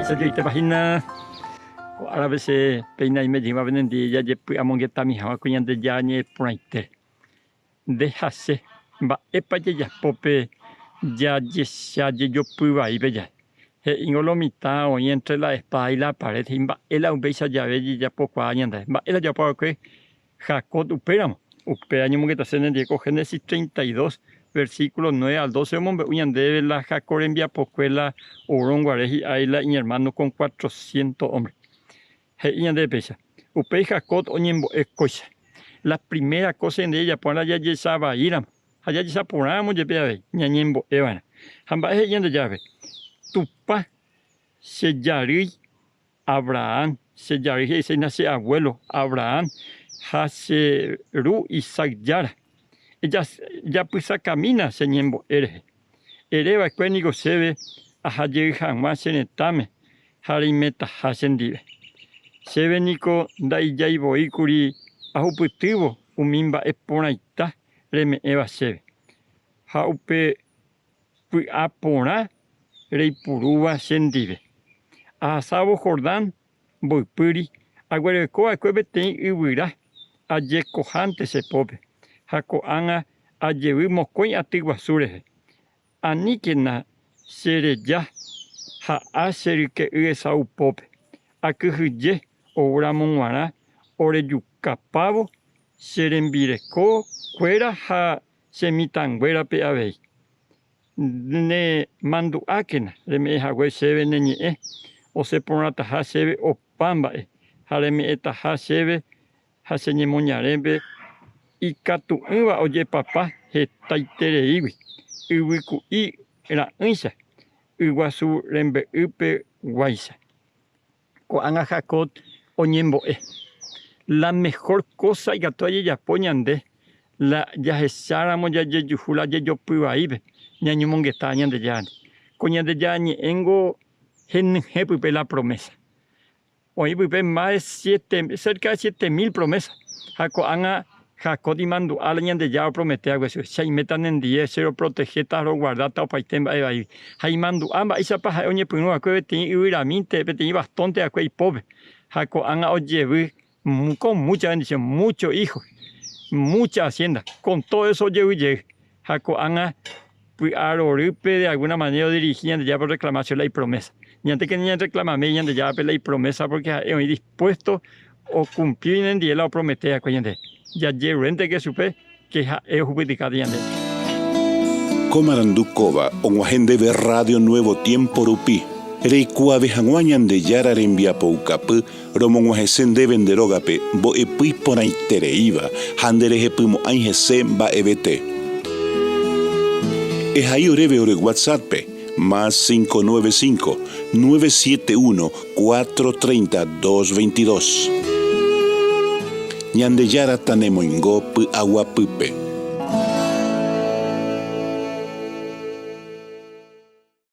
Isa yo te imagina a veces peina y me lleva a venir ya je amongueta mi hawa kuñan de ya ni pointe. Déjase va epa ya pope ya yo puba y bella. Ingolomita o entre la espada y la pared imba ela un beisa ya ve ya poco añanda. Va ela ya por que Jacob uperamo. Uperaño mongueta se en Génesis 32 versículos 9 al 12, hombre, de la Jacob envía pocuela, Oronguareji, Aila y hermano con 400 hombres. De pesa. Upei Jacob oñembo escocha. La primera cosa en ella, por allá ya estaba iram. Allá ya saporamos, ya vea, ñañembo evana. Hamba es de llave. Tupa, se yari, Abraham, se yari, se nace abuelo, Abraham, hace Ru y Sagyara. Ella ya pues camina señembo ereba cuénigo se ve a hayer jamás en etame harimeta hasendive se ve nico dai ya ibo ikuri a uputivo umimba eponaita reme eva se ve ha upe pu apona rei puruba sendive a sabo Jordán boipuri aguereco a cuebete iwira a yecojante se pope Jaco anga a llevimos coin atiguasure. Anikena sere ya ha hacer que esa upop. A que ye ora monguara ore yucapavo serenvireco fuera ha semitanguera pe avei. Ne mandu akena le me hawe sebe neñe o se ponata ha sebe o pamba hareme eta ha sebe ha señemoñarembe y catu iba oye papá hetaitere iwi iwiku i la insa iguasu rembe upe guaisa ko anga Jacob oñembo la mejor cosa y gatoya ya poñande la ya hesáramo ya yujula ya yo piba ibe ñaño mongueta ñande ya coñande ya ni engo jepupe la promesa hoy pupe más de cerca de 7,000 promesas Jacob anga Jacob y mandu alañan de ya promete algo así. Si metan en 10, cero protegeta, lo guardata o paitemba ahí. Hay mandu amba esa paja oñe puno a que tiene uiraminte, tiene bastante a que pobre. Jacob anga oye con mucha bendición, muchos hijos, mucha hacienda. Con todo eso lleve Jacob anga aroripe de alguna manera dirigían de ya por reclamación la promesa. Y antes que niña reclamame y de ya la promesa porque estoy dispuesto o cumplir en día la promete a que ya rente que supe que es justificado yande. Comarandukova, onguajende de Radio Nuevo Tiempo Rupi. Reikua vejanguañan de yara rembia poucapu, romonguajesen de venderogape, bo epui ponaitereiva, handereje pumo aingese ba ebete. Es ahí oreve ore WhatsApp, más 595-971-430-222. Ñande yara tanemoingo pu agua pupe.